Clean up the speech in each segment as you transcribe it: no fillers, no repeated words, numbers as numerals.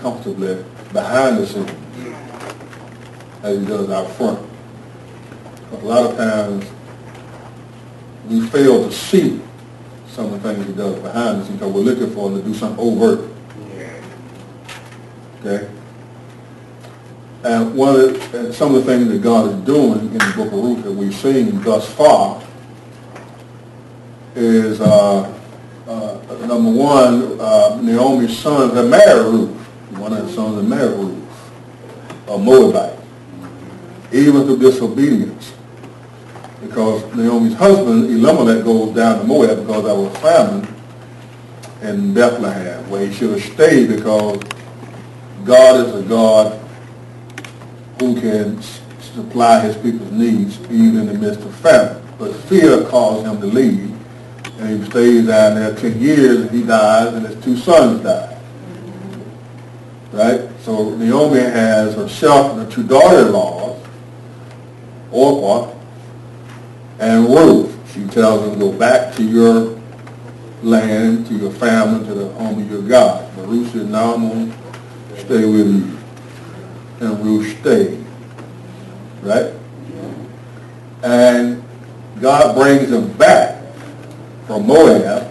comfortably behind the scenes as he does out front. A lot of times we fail to see some of the things he does behind the scenes because we're looking for him to do something overt. Okay? And some of the things that God is doing in the book of Ruth that we've seen thus far is, number one, Naomi's sons have married Ruth. One of the sons have married Ruth, a Moabite, even through disobedience. Because Naomi's husband, Elimelech, goes down to Moab because there was famine in Bethlehem, where he should have stayed because God is a God who can supply his people's needs even in the midst of famine. But fear caused him to leave, and he stays down there 10 years, and he dies, and his 2 sons die. Right? So Naomi has herself and her 2 daughter-in-laws, Orpah and Ruth. She tells them, go back to your land, to your family, to the home of your God. But Ruth said, no, I'm going to stay with you. And Ruth stayed. Right? And God brings them back from Moab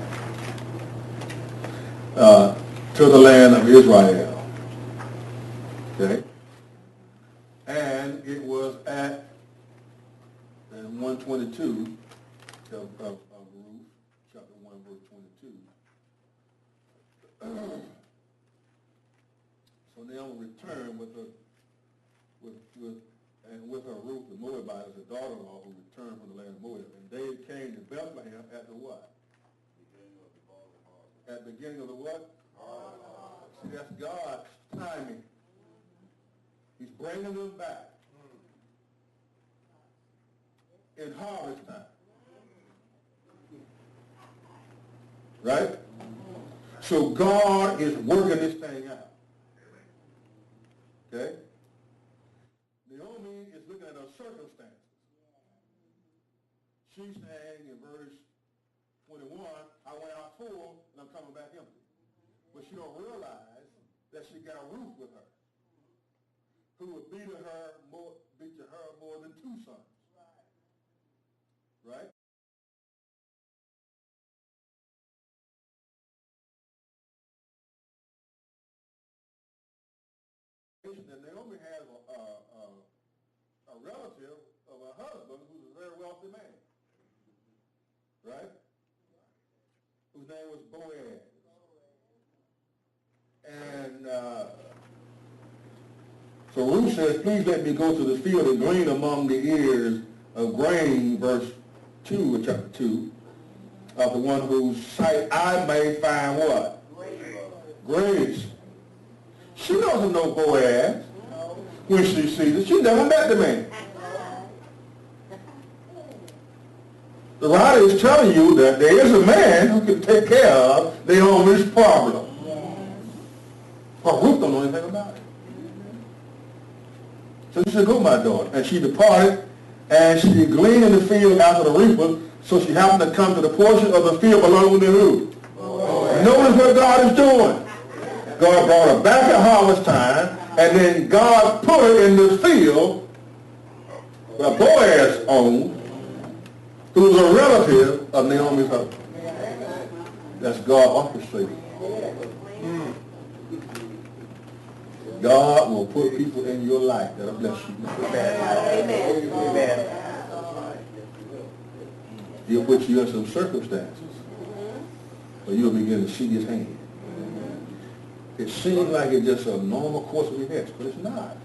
to the land of Israel. Okay? And it was at 122 of Ruth, chapter 1, verse 22. So Naomi returned with her Ruth the Moabite as a daughter-in-law who returned from the land of Moab. And they came to Bethlehem at the what? At the beginning of the what? See, that's God's timing. He's bringing them back in harvest time. Right? So God is working this thing out. Okay? Naomi is looking at her circumstances. She's saying in verse 21, I went out full and I'm coming back empty. But she don't realize that she got Ruth with her, who would be to her more than 2 sons. Right? And Naomi has a relative of a husband who's a very wealthy man. Right? Whose name was Boaz. And so Ruth says, please let me go to the field and glean among the ears of grain, verse 2 of chapter 2, of the one whose sight I may find what? Grace. She doesn't know Boaz when she sees it. She never met the man. The writer is telling you that there is a man who can take care of Naomi's problem. But Ruth don't know anything about it. So she said, go, my daughter. And she departed, and she gleaned in the field after the reaper, so she happened to come to the portion of the field belonging to who? Notice what God is doing. God brought her back at harvest time, and then God put her in the field that Boaz owned, who was a relative of Naomi's husband. That's God orchestrated. God will put people in your life that'll bless you. Amen. Amen. He'll put you in some circumstances where you'll begin to see his hand. It seems like it's just a normal course of events, but it's not.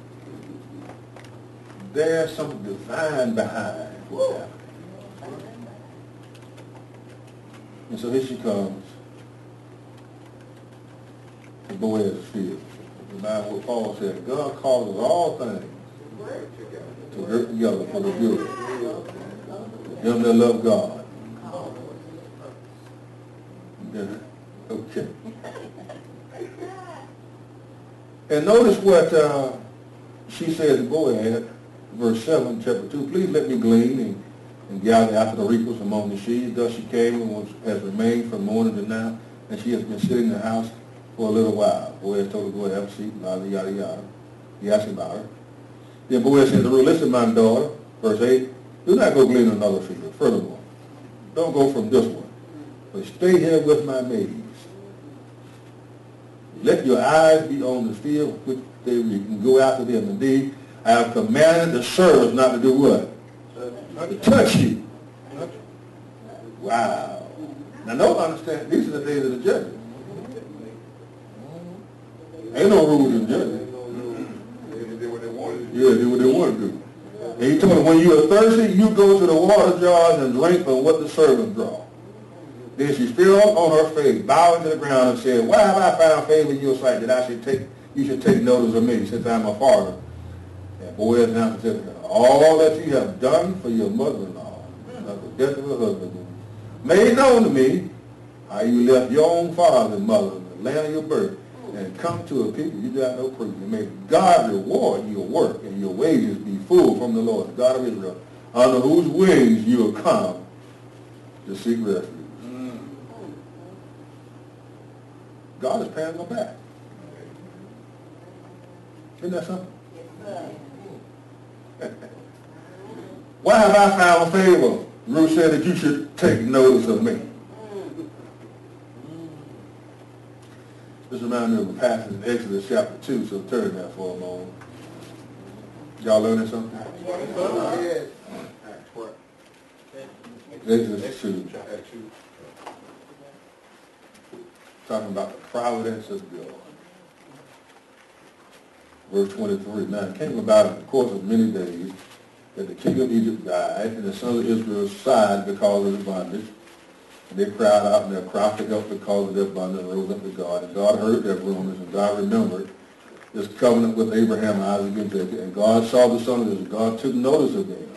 There's something divine behind what's happening. And so here she comes to Boaz's field. Remember what Paul said, God causes all things to work together for the good. Them that love God. Okay. And notice what she says to Boaz, verse 7, chapter 2, please let me glean and gather after the reapers among the sheaves. Thus she came and has remained from morning to now, and she has been sitting in the house for a little while. Boaz told her, go ahead, have a seat, yada, yada, yada. He asked about her. Then Boaz said to Ruth, listen, my daughter, verse 8, do not go glean another field. Furthermore, don't go from this one, but stay here with my maids. Let your eyes be on the field which they can go after them. Indeed, I have commanded the servants not to do what? Not to touch you. Wow. Now, don't understand, these are the days of the judges. Ain't no rules in judges. They did what they wanted. Yeah, they did what they wanted to do. And he told them, when you are thirsty, you go to the water jars and drink from what the servants draw. Then she fell on her face, bowing to the ground, and said, why have I found favor in your sight that you should take notice of me, since I am a father? And Boaz answered to her, all that you have done for your mother-in-law, not the death of her husband, made known to me how you left your own father and mother in the land of your birth, and come to a people you got no proof. And may God reward your work and your wages be full from the Lord, the God of Israel, under whose wings you have come to seek refuge. God is paying them back. Isn't that something? Why have I found favor? Ruth said that you should take notice of me. This reminds me of a passage in Exodus chapter 2, so turn there for a moment. Y'all learning something? Yes. Exodus 2. Talking about the providence of God. Verse 23. Now it came about in the course of many days that the king of Egypt died, and the sons of Israel sighed because of the bondage. And they cried out, and their cry for help because of their bondage rose up to God. And God heard their groanings, and God remembered this covenant with Abraham, Isaac, and Jacob. And God saw the sons of Israel. God took notice of them.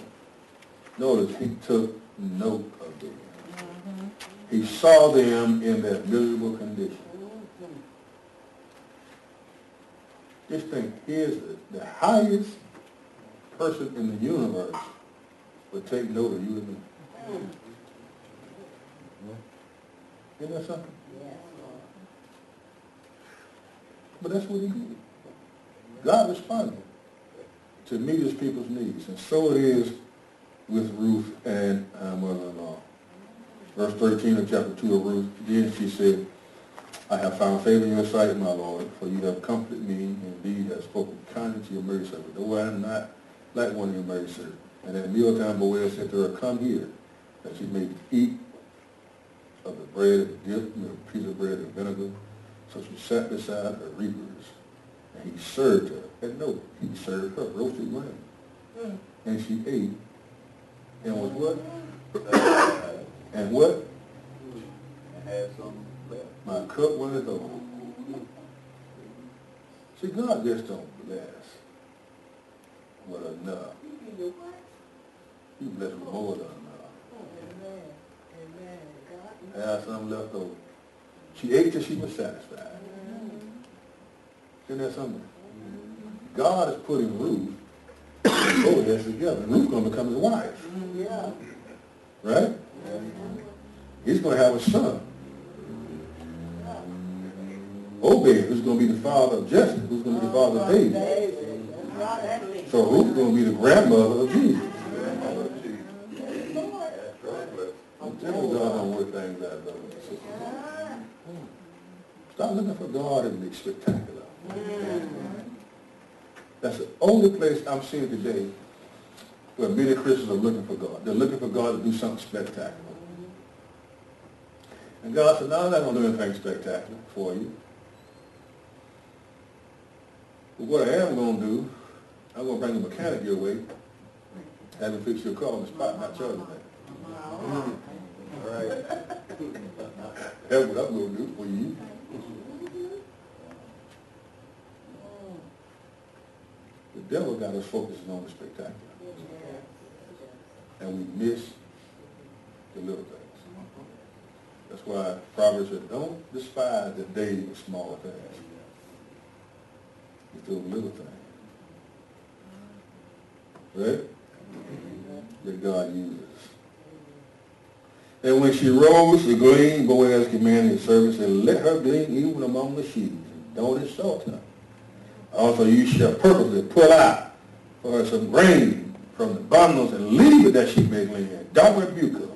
Notice, he took note of them. He saw them in their miserable condition. Just think, here's the highest person in the universe would take note of you and me. Isn't that something? But that's what he did. God responded to meet his people's needs. And so it is with Ruth and her mother-in-law. Verse 13 of chapter 2 of Ruth, then she said, I have found favor in your sight, my Lord, for you have comforted me, and indeed have spoken kindly to your married servant, though I am not like one of your married servants. And at mealtime Boaz said to her, come here, that she may eat of the bread dipped with a piece of bread and vinegar. So she sat beside her reapers, and he served her. And no, he served her roasted grain. And she ate, and was what? And what? And had some left. My cup runneth over. See, God just don't bless with enough. He bless with more than enough. Have some left over. She ate till she was satisfied. Isn't that something? God is putting Ruth and Boaz together. And Ruth's going to become his wife. Right? He's going to have a son. Obed, who's going to be the father of Jesse, who's going to be the father of David. So Ruth's going to be the grandmother of Jesus. I'm telling you, God don't work things out, brother. Stop looking for God in the spectacular. That's the only place I'm seeing today where many Christians are looking for God. They're looking for God to do something spectacular. And God said, no, I'm not going to do anything spectacular for you. But what I am going to do, I'm going to bring a mechanic your way, have him fix your car on the spot, not charge you that. All right. That's what I'm going to do for you. The devil got us focusing on the spectacular. And we miss the little things. That's why Proverbs said, don't despise the day of small things. It's those little things. Right? That God uses. And when she rose, she gleaned. Boaz commanded his servants, and let her glean even among the sheaves. Don't insult her. Also, you shall purposely pull out for her some grain from the bundles and leave it that she may glean. Don't rebuke her.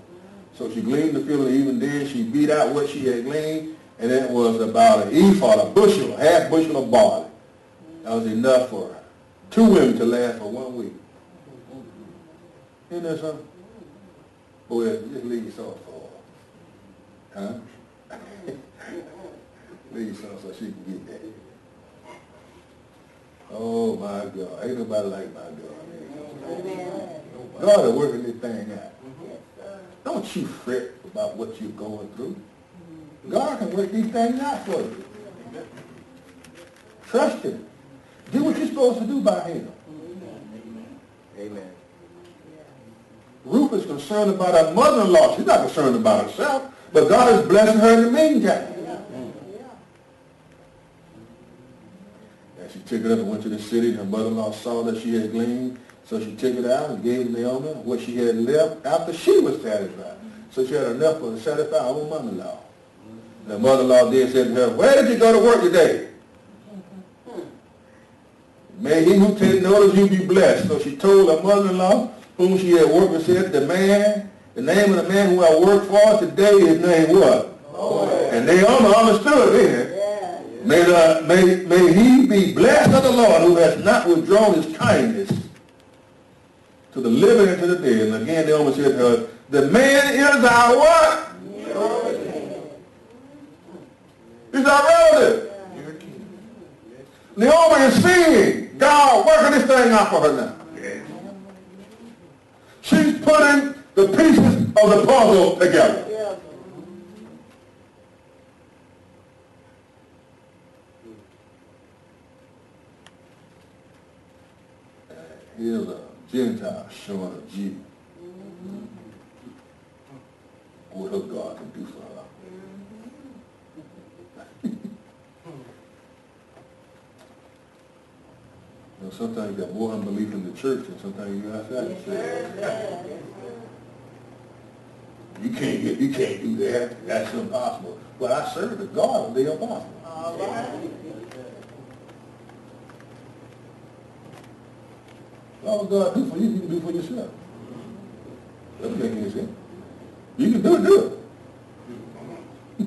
So she gleaned the field, and even then she beat out what she had gleaned, and it was about an ephah, a bushel, a half bushel of barley. That was enough for 2 women to last for 1 week. Isn't that something? Boy, just leave your sauce for her. Huh? Leave your sauce so she can get that. Oh my God. Ain't nobody like my God. God is working this thing out. Don't you fret about what you're going through. God can work these things out for you. Trust Him. Do what you're supposed to do by Him. Amen. Ruth is concerned about her mother-in-law. She's not concerned about herself, but God is blessing her in the meantime. And she took it up and went to the city, and her mother-in-law saw that she had gleaned, so she took it out and gave Naomi what she had left after she was satisfied. So she had enough to satisfy her own mother-in-law. The mother-in-law then said to her, where did you go to work today? May he who takes notice you be blessed. So she told her mother-in-law, whom she had worked with, said, the name of the man who I work for today, his name what? Boaz. And Naomi understood then. Yeah. May he be blessed of the Lord, who has not withdrawn his kindness to the living and to the dead. And again Naomi said to her, the man is our what? He's our relative. Naomi is seeing God working this thing out for her now. She's putting the pieces of the puzzle together. Here's a Gentile showing a Jew what her God can do for her. You know, sometimes you got more unbelief in the church than sometimes you outside the church. You can't do that. That's impossible. But I serve the God of the impossible. All right. All God do for you, you can do for yourself. Doesn't make any sense. You can do it.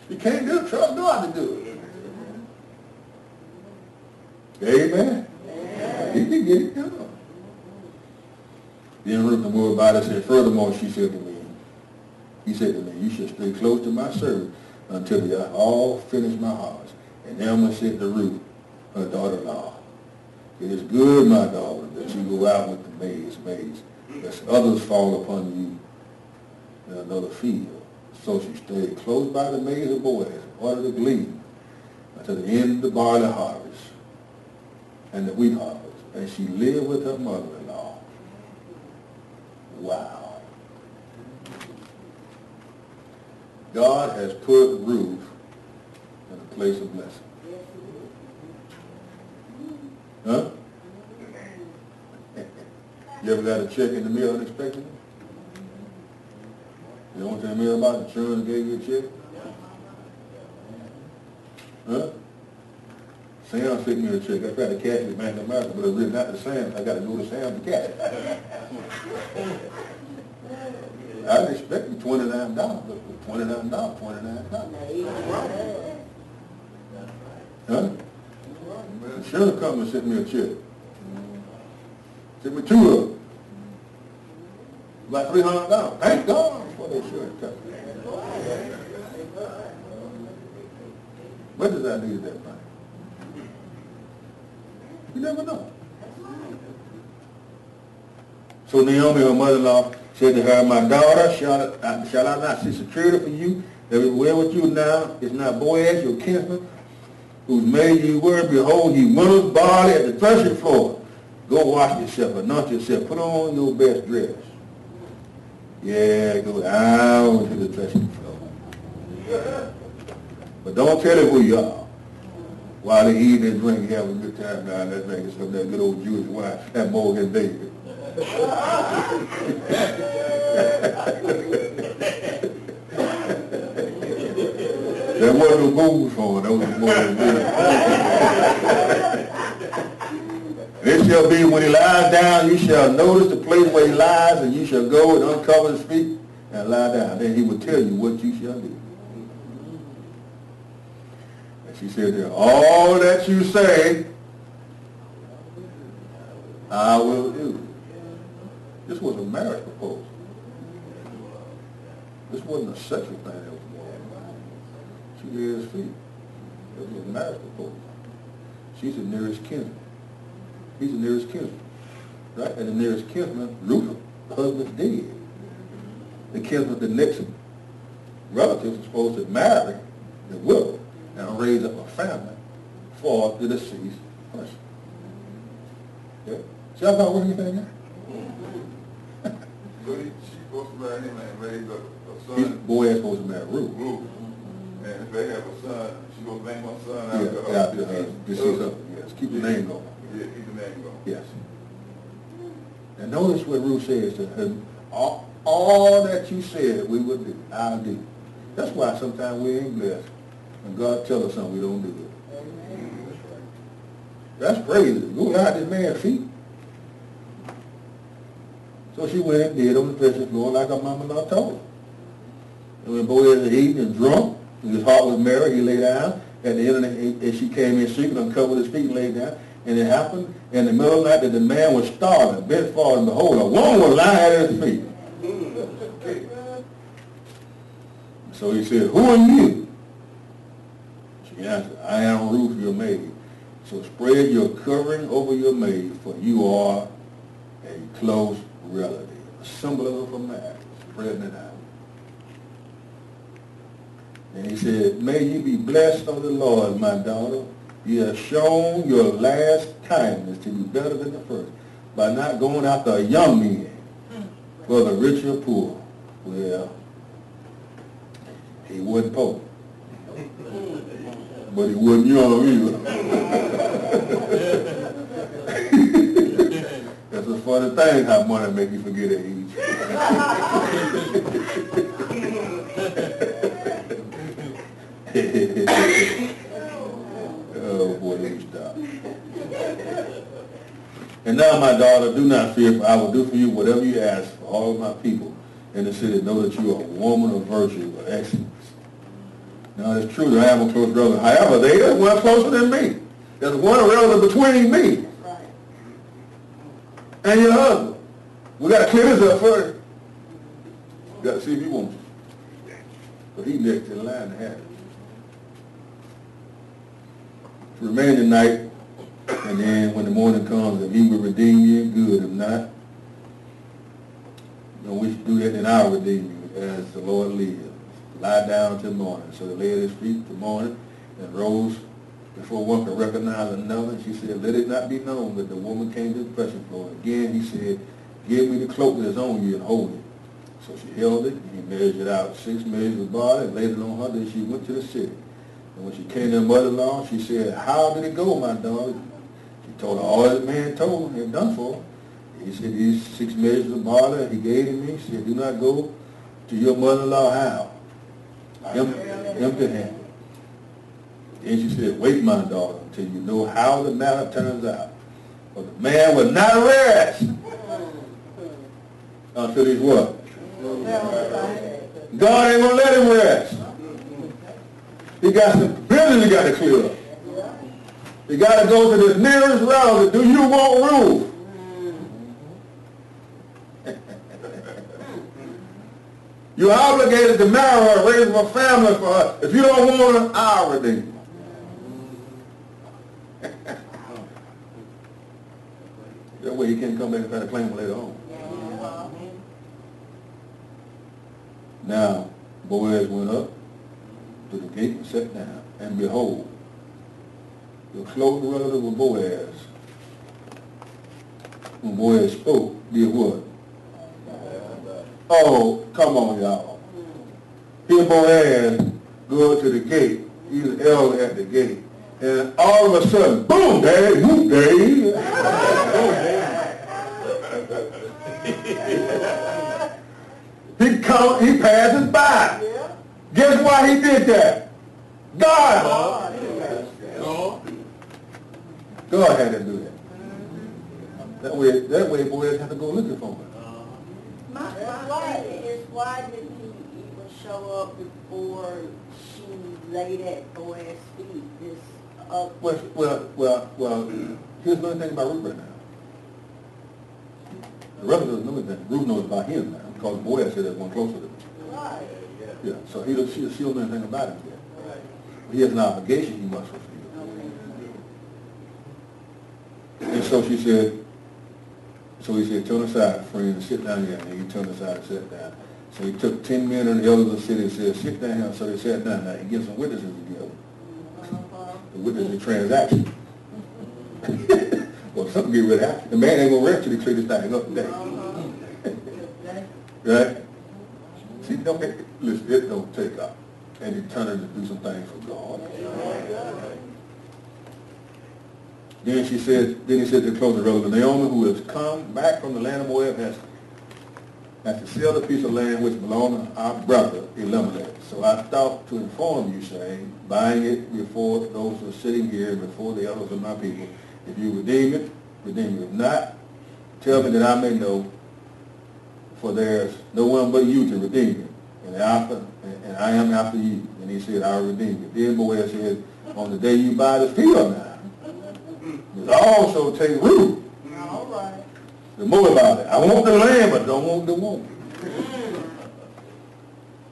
You can't do it, trust God to do it. Amen. He can get it done. Then Ruth the Moabitess said, furthermore, he said to me, you should stay close to my servant until they are all finished my harvest. And Naomi said to Ruth, her daughter-in-law, it is good, my daughter, that you go out with the maize, lest others fall upon you in another field. So she stayed close by the maize of Boaz, in order to glean until the end of the barley harvest and the wheat harvest. And she lived with her mother-in-law. Wow. God has put Ruth in a place of blessing. Huh? You ever got a check in the mail unexpectedly? You know what I'm talking about? Insurance gave you a check? Huh? Sam sent me a check. I tried to cash it at Bank of America, but it's written out to Sam. I got to go to Sam to cash it. I didn't expect you $29, but $29. Huh? The insurance company sent me a check. Sent me 2 of them. About $300. Thank God for the insurance company. What does I need that money? You never know. So Naomi, her mother-in-law, said to her, my daughter, shall I not see security for you that we well with you now? Is not Boaz, your kinsman, who's made you word? Behold, he winnowed barley at the threshing floor. Go wash yourself, anoint yourself, put on your best dress. Yeah, go down to the threshing floor. But don't tell him who you are. While they eat and drink, have a good time down there drinking some of that good old Jewish wine, that Morgan David. There wasn't no moves for it. That was more than It shall be when he lies down, you shall notice the place where he lies, and you shall go and uncover his feet and lie down. Then he will tell you what you shall do. And she said there, all that you say, I will do. This was a marriage proposal. This wasn't a sexual thing that was going on. She laid his feet. It was a marriage proposal. She's the nearest kinsman. He's the nearest kinsman. Right? And the nearest kinsman, Ruth, the husband's dead. The kinsman, the next relatives are supposed to marry the widow and raise up a family for the deceased person. Yeah? See how God working anything out? So she's supposed to marry him and raise a son. Boaz supposed to marry Ruth. And if they have a son, she's going to name her son After her deceased husband. Yes. Keep the name going. Yeah, keep the name going. Yes. And notice what Ruth says to him. All that you said we would do, I'll do. That's why sometimes we ain't blessed. When God tells us something, we don't do it. Amen. That's crazy. Go out this man's feet. So she went and did on the threshing floor like her mama told her. And when Boaz was eating and drunk, and his heart was merry, he lay down. At the end of the night, and she came in secret, uncovered his feet and lay down. And it happened in the middle of the night that the man was starving, bent forward, and behold, a woman was lying at his feet. So he said, who are you? She answered, I am Ruth, your maid. So spread your covering over your maid, for you are a close relative. A symbol of a marriage, spreading it out. And he said, may you be blessed of the Lord, my daughter. You have shown your last kindness to be better than the first by not going after a young man for the rich or poor. Well, he wasn't poor, but he wasn't young either. That's a funny thing how money make you forget age. Oh boy, let me stop. And now, my daughter, do not fear, for I will do for you whatever you ask for all of my people in the city. Know that you are a woman of virtue, of excellence. Now, it's true that I am a close relative. However, there is one closer than me. There's one relative between me and your husband. We got to clear this up first. We got to see if he wants it. But he's next in line to have it. To remain the night, and then when the morning comes, if he will redeem you, good. If not, we should do that, and I'll redeem you as the Lord leads. Lie down till morning. So they lay at his feet till morning and rose before one could recognize another. And she said, let it not be known that the woman came to the threshing floor. Again, he said, give me the cloak that is on you and hold it. So she held it, and he measured out 6 measures of barley and laid it on her. Then she went to the city. And when she came to her mother-in-law, she said, how did it go, my daughter? She told her all that man told her he had done for her. He said, these 6 measures of barley he gave to me. She said, do not go to your mother-in-law how? Empty-handed. Then she said, wait, my daughter, until you know how the matter turns out. For the man will not rest until he's what? God ain't going to let him rest. He got some business he got to clear up. He got to go to the nearest relative. Do you want Ruth? You're obligated to marry her, raise a family for her. If you don't want her, I'll redeem her. That way he can't come back and try to claim her later on. Now, Boaz went up to the gate and sat down. And behold, the close relative of Boaz, when Boaz spoke, did what? Oh, come on, y'all. Here Boaz go to the gate. He's an elder at the gate. And all of a sudden, boom, daddy, whoop, daddy. he passes by. Yeah. Guess why he did that? God. God had to do that. That way boys have to go looking for him. My thing is, why did he even show up before she laid at Boaz's feet? Well, here's another thing about Ruth right now. The rest doesn't know anything. Ruth knows about him now because Boaz said there's one closer to him. Right. Yeah, so she don't know anything about him yet. He has an obligation he must fulfill. And so he said, turn aside, friend, and sit down here. And he turned aside and sat down. So he took 10 men and the elders of the city and said, sit down here. So they sat down. Now he gives some witnesses together. The witness the transaction. Well, something get ready to happen. The man ain't going to rest till he clear this thing up today. Right? See, listen, it don't take up. And he turned to do some things for God. Then he said to the closing relative, Naomi, who has come back from the land of Moab, has to sell the piece of land which belonged to our brother Elimelech. So I thought to inform you, saying, buying it before those who are sitting here, before the elders of my people. If you redeem it, redeem it. If not, tell me that I may know, for there's no one but you to redeem it. And I am after you. And he said, I will redeem it. Then Boaz said, on the day you buy the field now, but also take Ruth, All right. the Moabite. I want the land, but don't want the woman.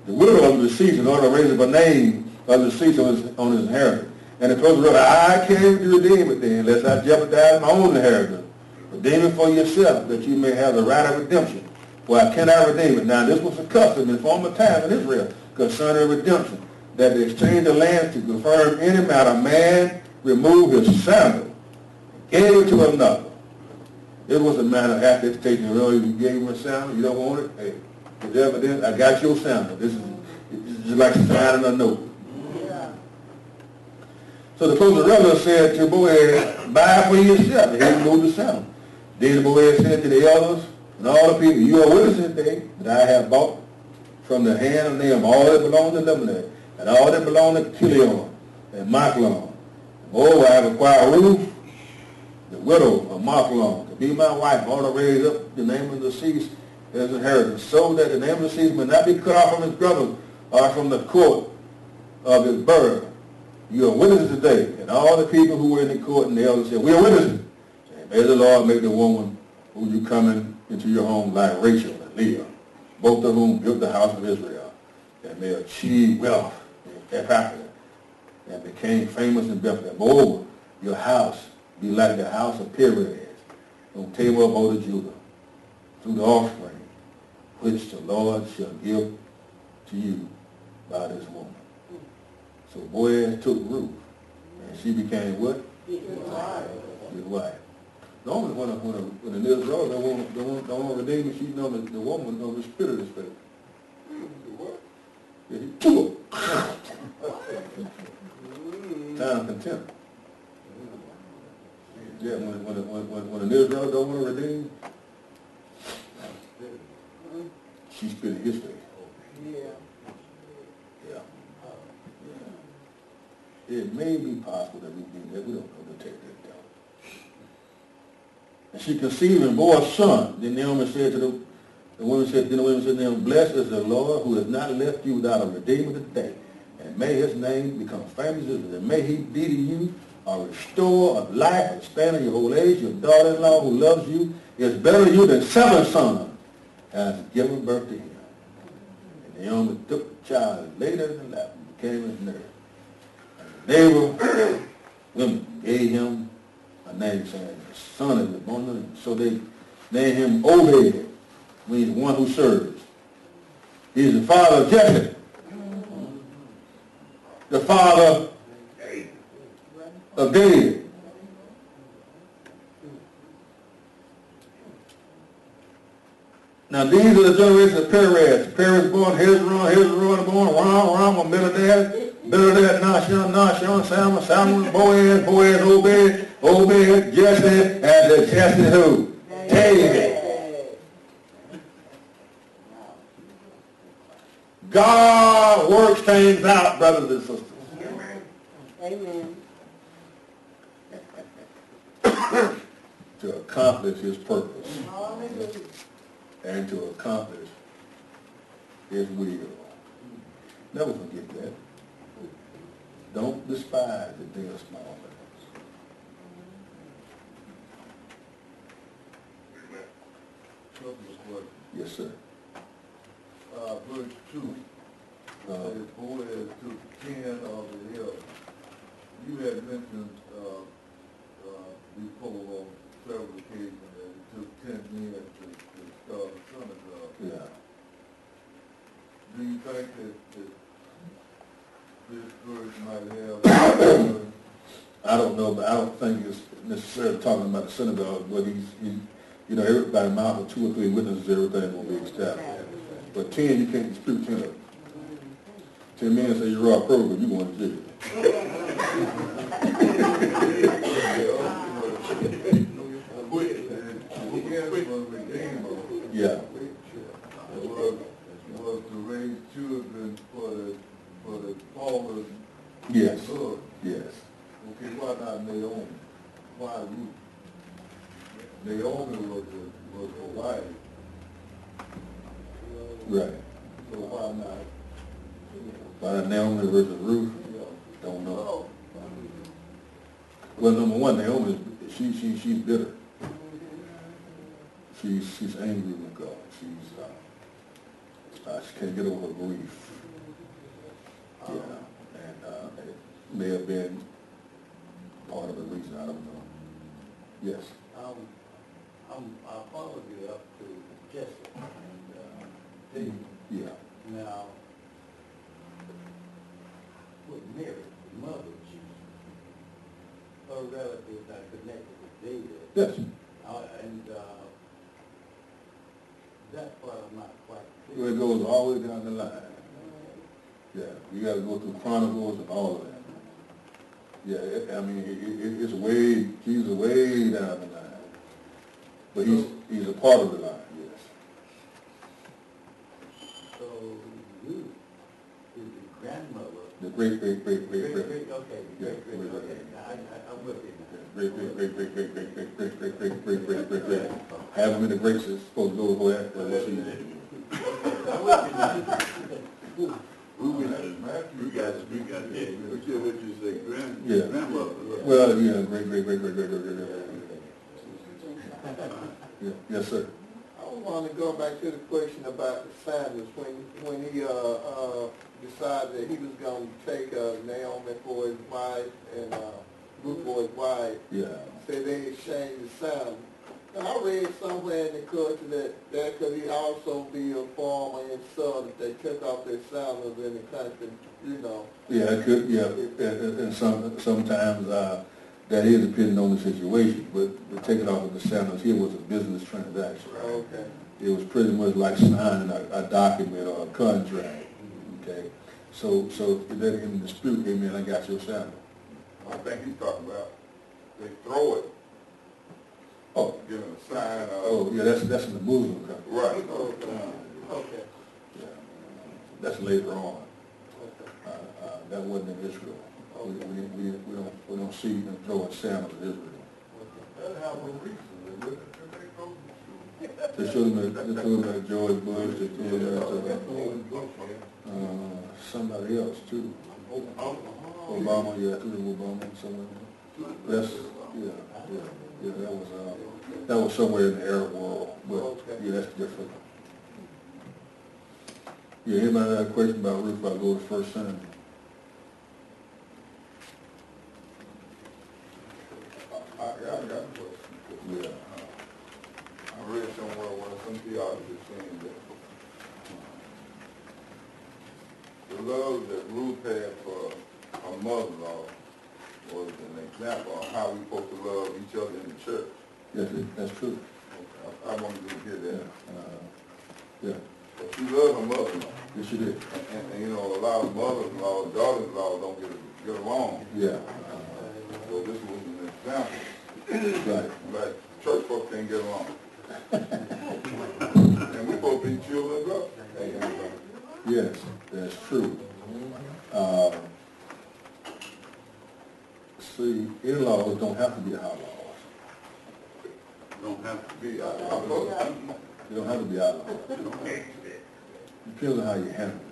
The widow of the deceased, in order to raise up a name of the deceased on his inheritance. And the closer brother, I came to redeem it then, lest I jeopardize my own inheritance. Redeem it for yourself, that you may have the right of redemption. For I cannot redeem it. Now this was a custom in former time in Israel concerning redemption, that they exchange the land to confirm any matter. Man remove his sandal, gave it to another. It was a matter of after it's taken early, you gave him a sandal, you don't want it? Hey, it's evidence, I got your sandal. This is just like signing a note. Yeah. So the closer relative said to Boaz, buy for yourself. And he removed the sandal. Then Boaz said to the elders and all the people, you are witnesses today that I have bought from the hand of them all that belonged to Elimelech, and all that belonged to Chilion and Macon. Oh, I have acquired Ruth, the widow of Macon, to be my wife, or to raise up the name of the deceased as inheritance, so that the name of the deceased may not be cut off from his brothers or from the court of his birth. You are witnesses today. And all the people who were in the court and the elders said, we are witnesses. And may the Lord make the woman who you coming into your home like Rachel and Leah, both of whom built the house of Israel, and may achieve wealth in Africa, and became famous in Bethlehem. Moreover, your house be like the house of Perez, on Tamar of Oda Judah, through the offspring, which the Lord shall give to you by this woman. So Boaz took Ruth, and she became what? His wife. Normally, when an Israel don't want to redeem it, she know that the woman know the spirit of the spirit. What? Yeah, he took her. Time of contempt. Yeah, when an Israel don't want to redeem, she spit in his face. Yeah. It may be possible that we do that. We don't know to take that down. And she conceived and bore a son. Then Naomi said to the woman said to them, blessed is the Lord who has not left you without a redeemer today. And may his name become famous, and may he be to you a restorer of life, a stand in your old age. Your daughter-in-law who loves you is better to you than 7 sons, has given birth to him. And Naomi took the child and laid it in the lap and became his nurse. And the neighbor women gave him a name, saying, the son is born to him. So they named him Obed, means one who serves. He's the father of Jesse, the father of David. Now these are the generations of Perez. Perez born Hezron born Ram, Abinadab, Nahshon, Salmon, Boaz, Obed, Jesse, and the Jesse who? David. God works things out, brothers and sisters. Amen. To accomplish his purpose Hallelujah. and to accomplish his will. Never forget that. Don't despise the day of small things. Couple of questions. Yes, sir. Verse 2, says, Boaz took 10 of the hill. You had mentioned before on several occasions that it took 10 men to start a synagogue. Yeah. Do you think that this verse might have... I don't know, but I don't think it's necessarily talking about the synagogue, but he's you know, everybody mouth of 2 or 3 witnesses, everything will be established. But 10, you can't dispute 10 of them. 10 men say you're raw program, you're going to jail. Yeah. Was to raise children for the fallen. Yes. Lord. Yes. Okay, why not Naomi? Why Ruth? Naomi was the wife. Right. So why not? By Naomi versus Ruth, don't know. Well, number one, Naomi, she's bitter. She's angry with God. She can't get over her grief. Yeah, and it may have been part of the reason. I don't know. Yes. I'll follow you up to Jesse and David. Yeah. Now, with Mary, the mother of Jesus, her relatives are connected with David. Yes. And that part I'm not quite Well, clear. it goes all the way down the line. Yeah, you got to go through Chronicles and all of that. Yeah, I mean, it's way, Jesus is way down the line. But he's a part of the line, yes. So Ruth is the grandmother. The great. Okay, the Yeah, great, okay. I'm with you Great. Have them in the greats is supposed to go for that. That's what she did. I'm with you now. We got it. What you say, Yeah. grandmother? Well, yeah, great. Yeah. Yes, sir. I want to go back to the question about the Sanders when he decided that he was going to take Naomi for his wife and Ruth for his wife. Yeah. Say they exchanged the sandals. And I read somewhere in the culture that could he also be a farmer and son if they took off their sandals in the country, you know. Yeah, it could. Yeah, and sometimes that is depending on the situation. But the taking off of the sandals here was a business transaction. Okay. It was pretty much like signing a document or a contract. Okay. So if that in dispute, hey man, I got your sandal. I think he's talking about they throw it. Oh. Giving a sign. Oh, yeah, that's in the Muslim country. Right. Okay. Yeah. That's later on. That wasn't in Israel. We don't see them throwing sandals in Israel. That happened recently. They showed them at George Bush. They showed them at somebody else too. Obama, yeah, through Obama somewhere. That's that was somewhere in the Arab world, but yeah, that's different. Yeah, anybody have a question about Ruth? I'll go to First Samuel. I got a question. Yeah. I read somewhere where some theologists saying that the love that Ruth had for her mother-in-law was an example of how we're supposed to love each other in the church. Yes, that's true. Okay. I wanted to hear that. Yeah. But she loved her mother-in-law. Yes, she did. And you know, a lot of mothers-in-law, daughters-in-law don't get along. Yeah. So this was an example. Right. Like, church folks can't get along. And we're supposed to be children of God. Yes, that's true. Uh, See, in-laws don't have to be outlaws. Don't have to be, They don't have to be outlaws. Depends on how you handle it.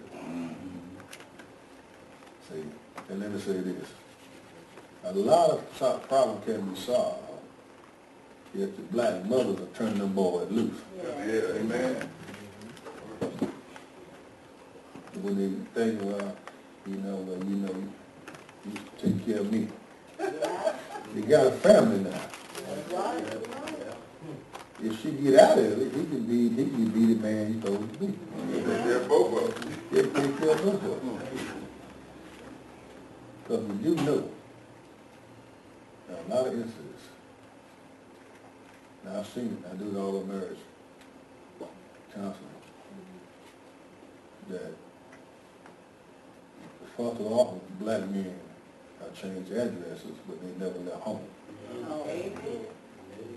See, and let me say this. A lot of problems can be solved if the black mothers are turning them boys loose. yeah, amen. When they think, well, you take care of me. They got a family now. If she get out of it, he can be the man he's supposed to be. Take care of both of them. He'll take care of both of them. Because we do know, there are a lot of incidents. Now I've seen it, I do it all of marriage counseling, that the first often black men have changed addresses, but they never left home.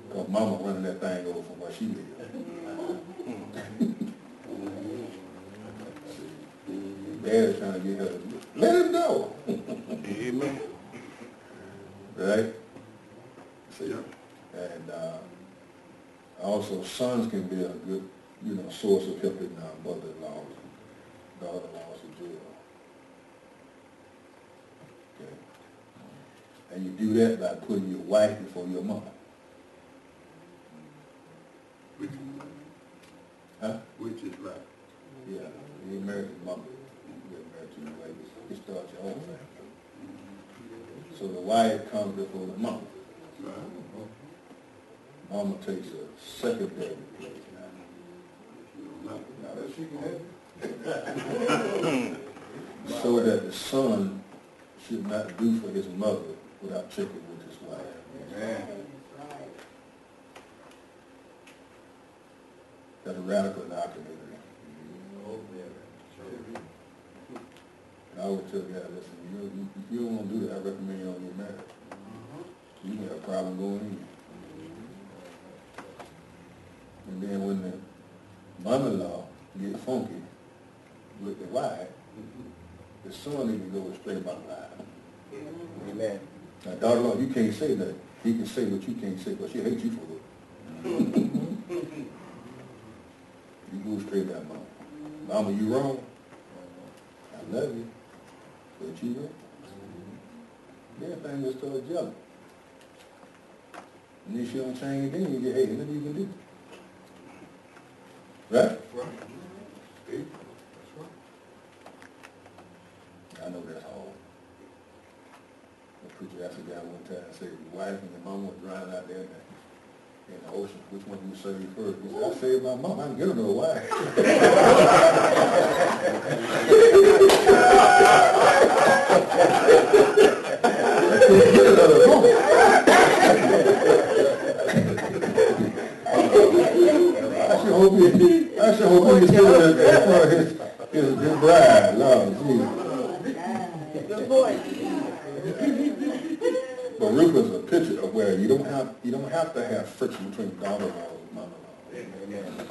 Because mama running that thing over from where she lived. Dad is trying to get her to let him go. Amen. Right? See? Yeah. And also sons can be a good, source of helping mother-in-laws, daughter-in-laws as well. Okay. And you do that by putting your wife before your mother. Which is Huh? which is right. Yeah. You ain't married to mama. You get married to your wife. You start your own family. So the wife comes before the mama. Right. Mama takes a secondary place now. Now that she can have So that the son should not do for his mother without checking with his wife. Amen. That's radical in our community. And I would tell guys, listen, if you don't want to do that, I recommend you don't get married. You can have a problem going in. And then when the mother-in-law get funky with the wife, the son need to go straight about life. Amen. Now, daughter-in-law, you can't say that. He can say what you can't say, because she hates you for it. You go straight back, mama. Mama, you wrong. I love you, but you wrong. Everything will start jelly. And if she don't change, then you get, hey, nothing you can do. Right? right. See? That's right. I know that's hard. The preacher asked a guy one time, said, your wife and your mama was driving out there in the ocean, which one do you save first? He said, I saved my mom, I can get her no wife. Get another woman. I should hope he's still for his bride, Lord Jesus. Good boy. But Rufus is a picture of where you don't have to have friction between daughter-in-law and mother-in-law.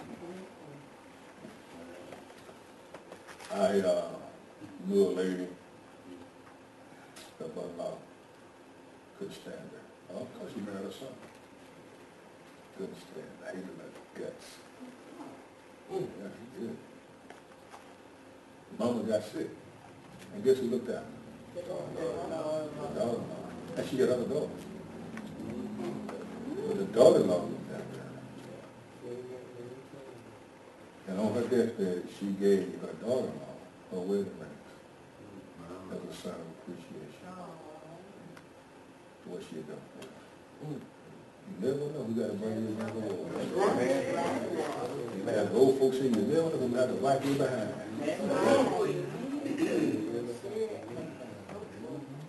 I knew a lady, her mother-in-law couldn't stand her. Oh, because she married her son. Couldn't stand her. I hated her like guts. Yeah, she did. Mama got sick. And guess who looked after her? The daughter-in-law. And she had other daughters. But the daughter-in-law looked after her. And on her deathbed, she gave her daughter-in-law her wedding rings as a sign of appreciation for what she had done for her. You never know who got to bring you around the world. As the old folks say, you never know who got to wipe you behind.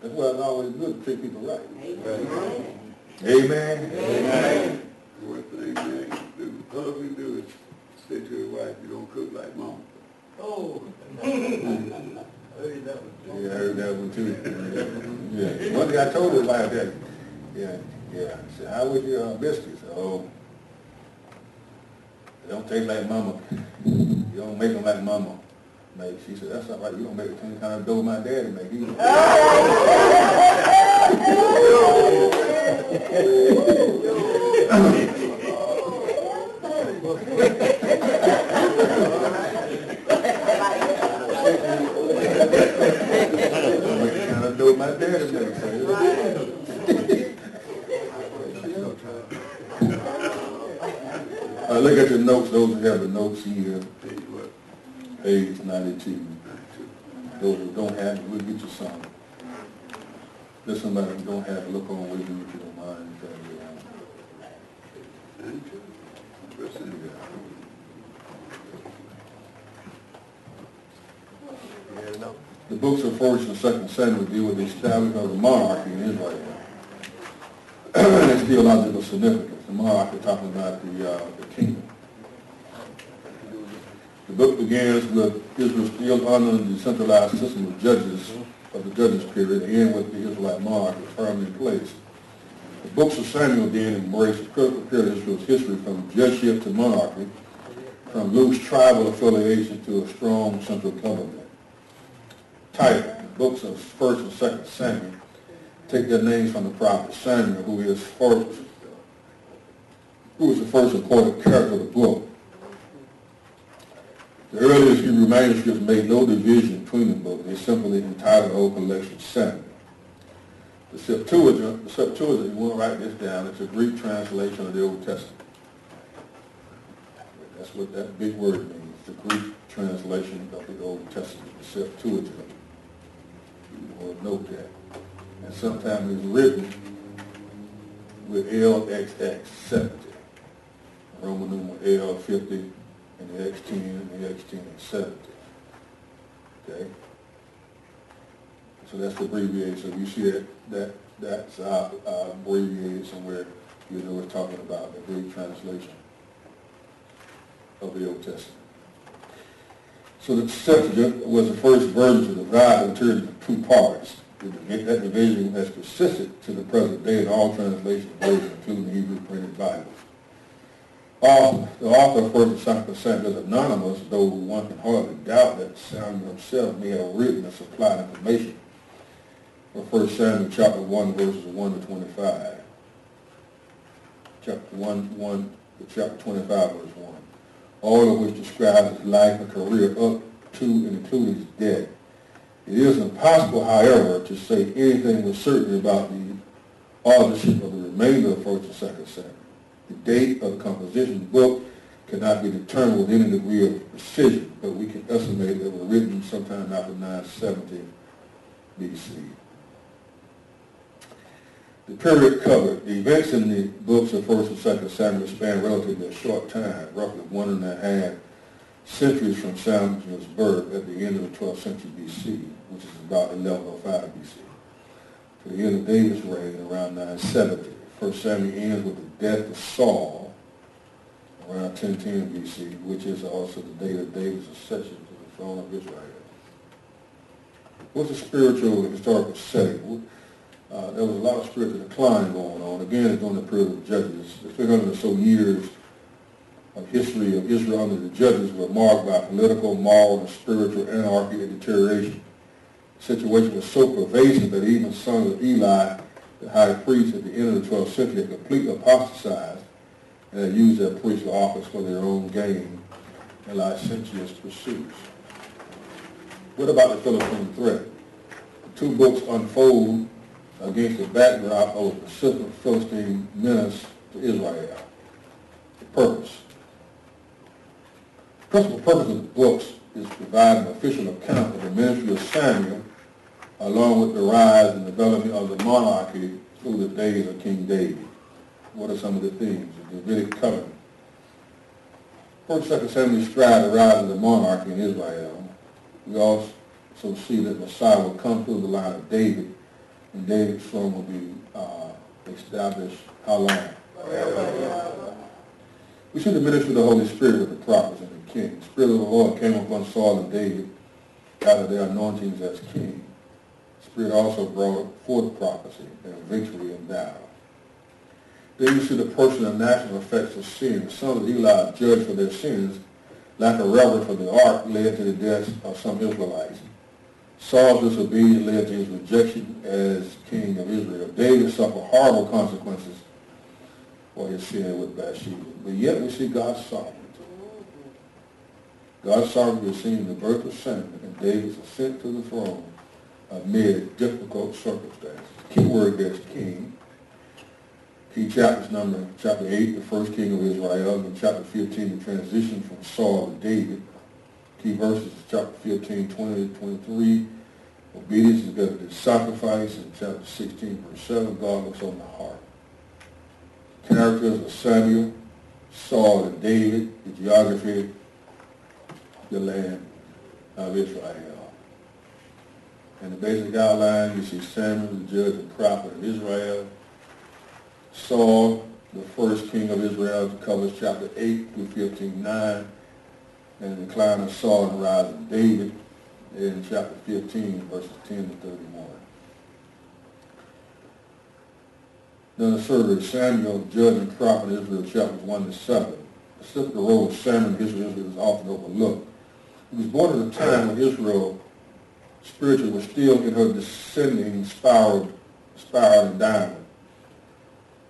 That's why it's always good to treat people right. Amen. Amen. One thing man do, husband do is say to his wife, you don't cook like mama. Oh. Yeah, I heard that one too. Yeah. One thing I told his wife that, yeah. I said, how was your biscuits? Oh, they don't taste like mama. You don't make them like mama. Maybe she said, that's all right, you don't make the same kind of dough my daddy make either. Make the kind of dough my daddy makes. Look at your notes, those who have the notes here. Page 92. Those who don't have it, we'll get you some. There's somebody who don't have it, look on with you if you don't mind. The books of 1st and 2nd Samuel deal with the establishment of the monarchy in Israel. And its theological significance. The monarchy talking about the kingdom. The book begins with Israel still under the centralized system of judges of the judges period, and end with the Israelite monarchy firmly in place. The books of Samuel then embrace a critical period of Israel's history from judgeship to monarchy, from loose tribal affiliation to a strong central government. Title: the books of 1st and 2nd Samuel take their names from the prophet Samuel, who is the first important character of the book. The earliest Hebrew manuscripts made no division between the books. They simply entitled the whole collection Samuel. The Septuagint, you want to write this down, it's a Greek translation of the Old Testament. That's what that big word means, the Greek translation of the Old Testament, the Septuagint. You want to note that. And sometimes it's written with LXX, 70. Roman numeral L, 50, and the X10, and the X10 is 70. Okay? So that's the abbreviation. So you see that's abbreviated somewhere, you know we're talking about the Greek translation of the Old Testament. So the Septuagint was the first version to divide the material into two parts. That division has persisted to the present day in all translation versions, including the Hebrew printed Bibles. The author of 1st and 2nd Samuel is anonymous, though one can hardly doubt that Samuel himself may have written and supplied information for 1 Samuel chapter 1, verses 1 to 25. Chapter 1 to chapter 25, verse 1. All of which describes his life and career up to and including his death. It is impossible, however, to say anything with certainty about the authorship of the remainder of 1st and 2nd Samuel. The date of the composition of the book cannot be determined with any degree of precision, but we can estimate that it was written sometime after 970 BC. The period covered. The events in the books of 1st and 2nd Samuel span relatively a short time, roughly 1.5 centuries from Samuel's birth at the end of the 12th century BC, which is about 1105 BC, to the end of David's reign around 970. 1 Samuel ends with the death of Saul around 1010 BC, which is also the date of David's accession to the throne of Israel. What's the spiritual and historical setting? There was a lot of spiritual decline going on. Again, it's during the period of Judges. The 300 or so years of history of Israel under the Judges were marked by political, moral, and spiritual anarchy and deterioration. The situation was so pervasive that even sons of Eli, the high priest at the end of the 12th century, had completely apostatized and had used their priestly office for their own gain and licentious pursuits. What about the Philippine threat? The two books unfold against the backdrop of a persistent Philistine menace to Israel. The purpose. The principal purpose of the books is to provide an official account of the ministry of Samuel, along with the rise and development of the monarchy through the days of King David. What are some of the themes? The Davidic covenant. 1st and 2nd Samuel describe the rise of the monarchy in Israel. We also see that Messiah will come through the line of David, and David's throne will be established how long? We see the ministry of the Holy Spirit with the prophets and the king. The Spirit of the Lord came upon Saul and David after their anointings as king. The Spirit also brought forth prophecy and victory in battle. Then you see the personal and national effects of sin. The sons of Eli are judged for their sins, lack of reverence for the ark led to the death of some Israelites. Saul's disobedience led to his rejection as king of Israel. David suffered horrible consequences for his sin with Bathsheba. But yet we see God's sovereignty. God's sovereignty is seen in the birth of Samuel and David's ascent to the throne amid difficult circumstances. Key word there is king. Key chapters, chapter 8, the first king of Israel, and chapter 15, the transition from Saul to David. Key verses, chapter 15, 20 to 23, obedience is better than sacrifice. In chapter 16, verse 7, God looks on the heart. Characters of Samuel, Saul, and David, the geography, the land of Israel. In the basic outline, you see Samuel, the judge and prophet of Israel. Saul, the first king of Israel, covers chapter 8 through 15:9, and the decline of Saul and the rise of David in chapter 15, verses 10 to 31. Then the survey of Samuel, judge and prophet of Israel, chapters 1 to 7. The specific role of Samuel in history of Israel is often overlooked. He was born at a time when Israel spiritually was still in her descending spiraling downward.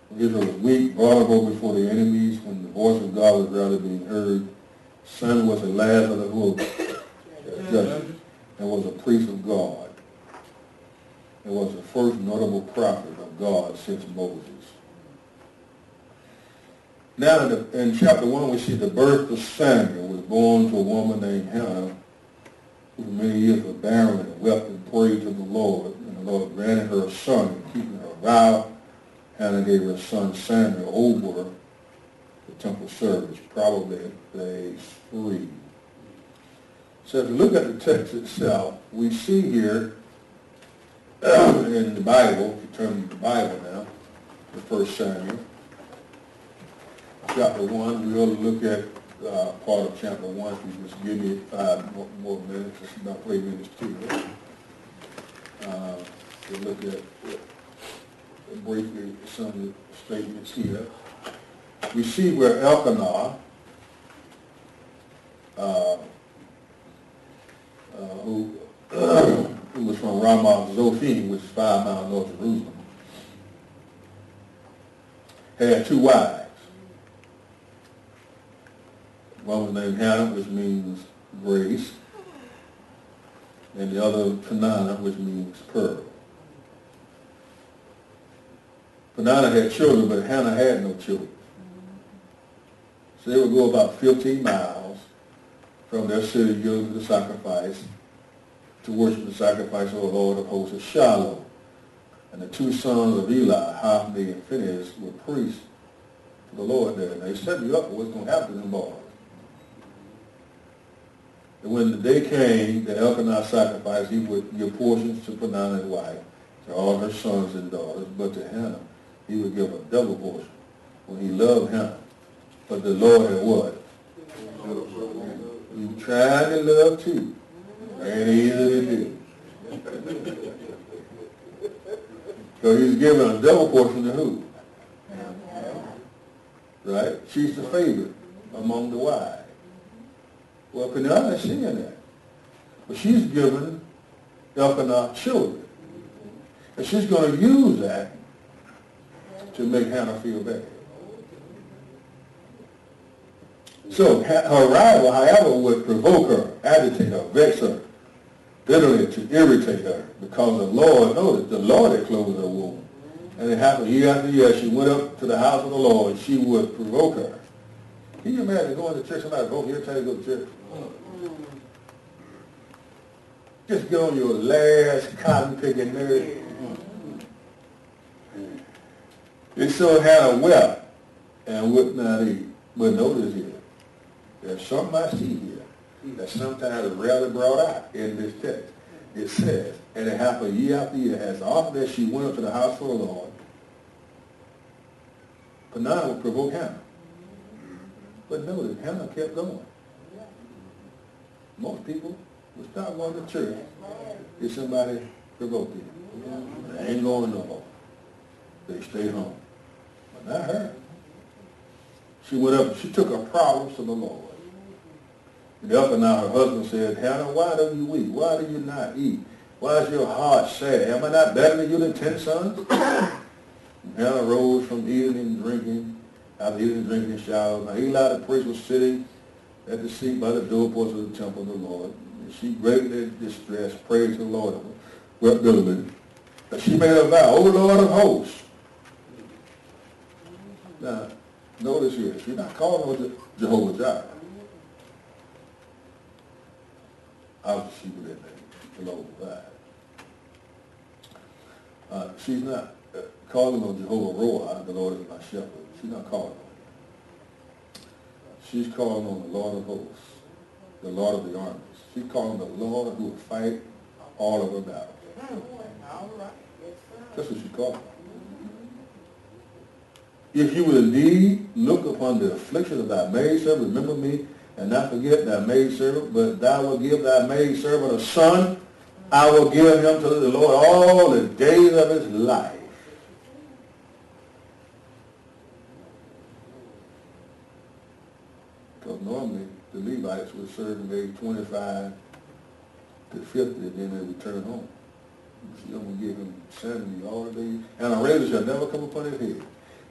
When Israel was weak, vulnerable before the enemies, when the voice of God was rather being heard. Samuel was the last of the who judges and was a priest of God, and was the first notable prophet of God since Moses. Now in chapter 1 we see the birth of Samuel, was born to a woman named Hannah, who for many years was barren and wept and prayed to the Lord, and the Lord granted her a son, and keeping her vow, Hannah gave her son Samuel over the temple service, probably at age 3. So if you look at the text itself, we see here in the Bible, if you turn to the Bible now, the first Samuel, chapter 1, we ought to look at part of chapter 1. If you just give me 5 more minutes, it's about 3 minutes too. We'll look at briefly some of the statements here. We see where Elkanah, who was from Ramoth Zophim, which is 5 miles north of Jerusalem, had 2 wives. One was named Hannah, which means grace, and the other Peninnah, which means pearl. Peninnah had children, but Hannah had no children. So they would go about 15 miles from their city yielding the sacrifice to worship the sacrifice of the Lord of hosts at Shiloh. And the 2 sons of Eli, Hophni and Phinehas, were priests to the Lord there. And they set me up for what's going to happen to them boys. And when the day came that Elkanah sacrificed, he would give portions to Peninnah his wife, to all her sons and daughters, but to Hannah he would give a double portion. When he loved Hannah. But the Lord had what? He was trying to love too. Ain't easy to do. So he's giving a double portion to who? Right? She's the favorite among the wives. Well, Peninnah is seeing that. But she's given Elkanah children. And she's going to use that to make Hannah feel better. So her rival, however, would provoke her, agitate her, vex her, bitterly to irritate her, because the Lord noticed, the Lord had closed her womb. And it happened year after year. She went up to the house of the Lord, and she would provoke her. Can you imagine going to church, somebody provoke you, tell you to go to church? Just get on your last cotton picking nerve. And so Hannah wept and would not eat. But notice here, there's something I see here that sometimes is rarely brought out in this text. It says, and it happened year after year, as often as she went up to the house of the Lord, Peninnah would provoke Hannah. But notice, Hannah kept going. Most people would stop going to church if somebody provoked them. They ain't going no more. They stay home. But not her. She went up and she took her problems to the Lord. And Elkanah, her husband, said, Hannah, why do you weep? Why do you not eat? Why is your heart sad? Am I not better than you than 10 sons? And Hannah rose from eating and drinking, after eating and drinking and showered. Now Eli the priest was sitting at the seat by the doorpost of the temple of the Lord. And she greatly distressed, praised the Lord, wept bitterly. But she made a vow, O Lord of hosts. Now, notice here, she's not calling her Jehovah Jireh. Obviously, she would have been the Lord provide. She's not calling on Jehovah Roa, the Lord is my shepherd. She's not calling on him. She's calling on the Lord of hosts, the Lord of the armies. She's calling the Lord who will fight all of her battles. All right. Yes, sir. That's what she's calling. If you will indeed look upon the affliction of thy maidservant, remember me, and not forget thy maidservant, but thou wilt give thy maidservant a son, I will give him to the Lord all the days of his life. Because normally the Levites would serve from age 25 to 50, and then they return home. She going to give him 70 all the days, and a razor shall never come upon his head.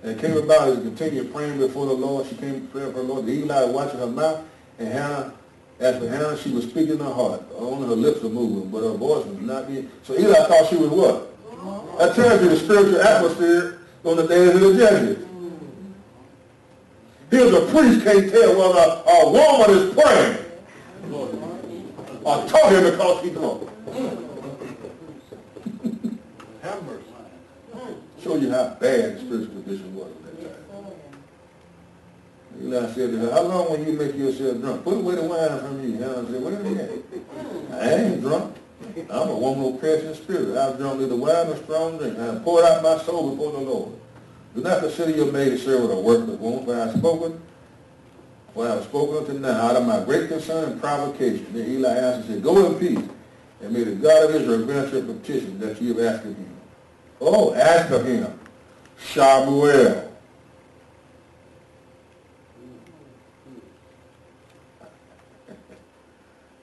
And it came about as he continued praying before the Lord. She came praying for the Lord. Eli watching her mouth, and Hannah, as for Hannah, she was speaking in her heart. Only her lips were moving, but her voice was not being. So Eli thought she was what? That tells you the spiritual atmosphere on the days of the judges. Here the priest can't tell whether a woman is praying or talking because she's drunk. Have mercy. Show you how bad the spiritual condition was at that time. Eli said to her, how long will you make yourself drunk? Put away the wine from you. Hannah said, wait a minute. I ain't drunk. I'm a woman of passion spirit. I've drunk neither wine nor strong drink. I have poured out my soul before the Lord. Do not consider your maid servant a worthless woman, for I have spoken unto now out of my great concern and provocation. Then Eli answered and said, go in peace, and may the God of Israel grant your petition that you have asked of him. Oh, ask of him, Shamuel.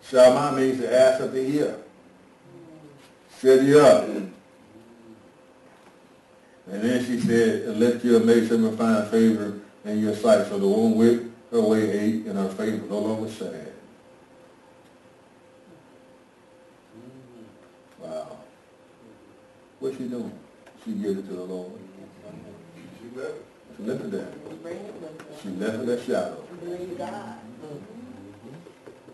Shammah means to ask of the ear. Set you up. And then she said, let your maidservant find favor in your sight. So the woman went her way, ate, and her face was no longer sad. Wow. What's she doing? She gave it to the Lord. She left it. She left it there. She left it at shadow. Believe God.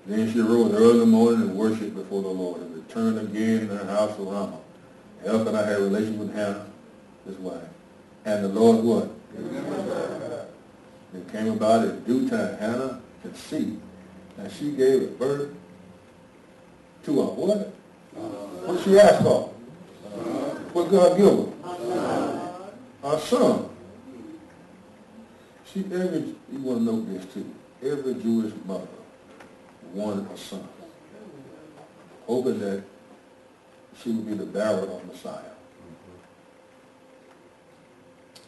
Then she arose early in the morning and worshipped before the Lord and returned again to her house of Ramah. Elkanah had a relation with Hannah, his wife. And the Lord what? It came about in due time. Hannah conceived, and she gave birth to a what? What did she ask for? What God give her? A son. You want to know this too. Every Jewish mother wanted a son, hoping that she would be the bearer of Messiah.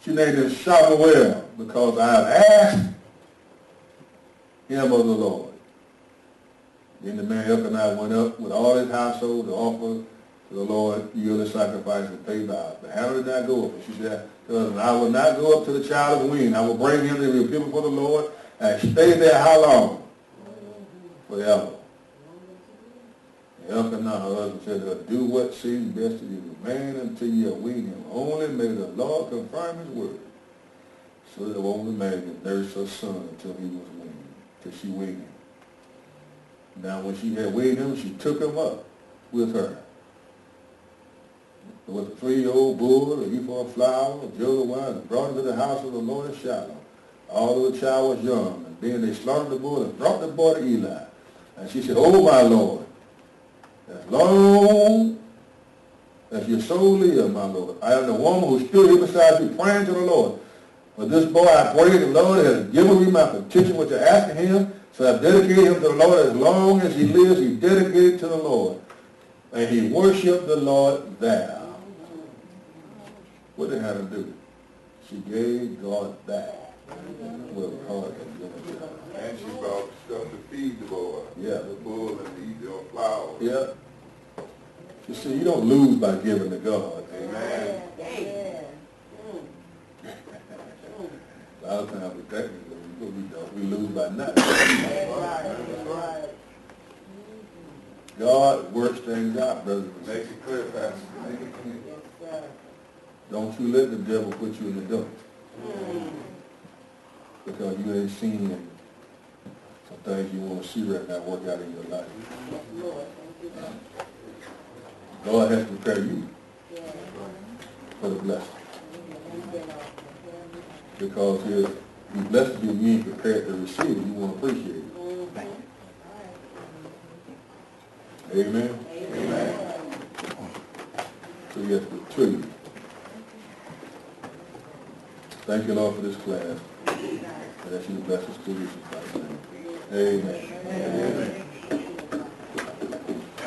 She named him Shamuel because I have asked him of the Lord. Then the man Elkanah went up with all his household to offer to the Lord yearly sacrifice and pay vows. But Hannah did not go up. She said, I will not go up to the child of wean. I will bring him to be appeal before the Lord and stay there how long? Forever. And Elkanah, her husband, said to her, do what seems best to you. Remain until you have weaned him. Only may the Lord confirm his word. So the woman Mary nursed her son until he was weaned, till she weaned him. Now when she had weaned him, she took him up with her. There was a 3-year-old bull, an ephah of flour, a jug of wine, and brought him to the house of the Lord in Shiloh. Although the child was young, and then they slaughtered the bull and brought the boy to Eli. And she said, oh my Lord, as long as your soul lives, my Lord, I am the woman who stood here beside you praying to the Lord. For this boy I pray the Lord has given me my petition which I asked of him, so I dedicate him to the Lord. As long as he lives, he dedicated to the Lord. And he worshiped the Lord there. What did Hannah do? She gave God back what God had given her. And she brought stuff to feed the boy. don't lose by giving to God. Amen. A lot of times we technically, we lose by nothing. That's right. God works things out, brothers and Makes sisters. it clear, Pastor. Yes, sir. Don't you let the devil put you in the dark. Because you ain't seen some things you want to see right now work out in your life. Yes, Lord. Thank you. God has prepared you Yeah. for the blessing. Because if He blesses you and you ain't prepared to receive it, you won't appreciate it. Amen? Amen. So yes, but truly, thank you, Lord, for this class. And that you bless us to this in Christ's name. Amen. Amen.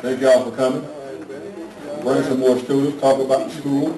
Thank y'all for coming. Bring some more students, talk about the school.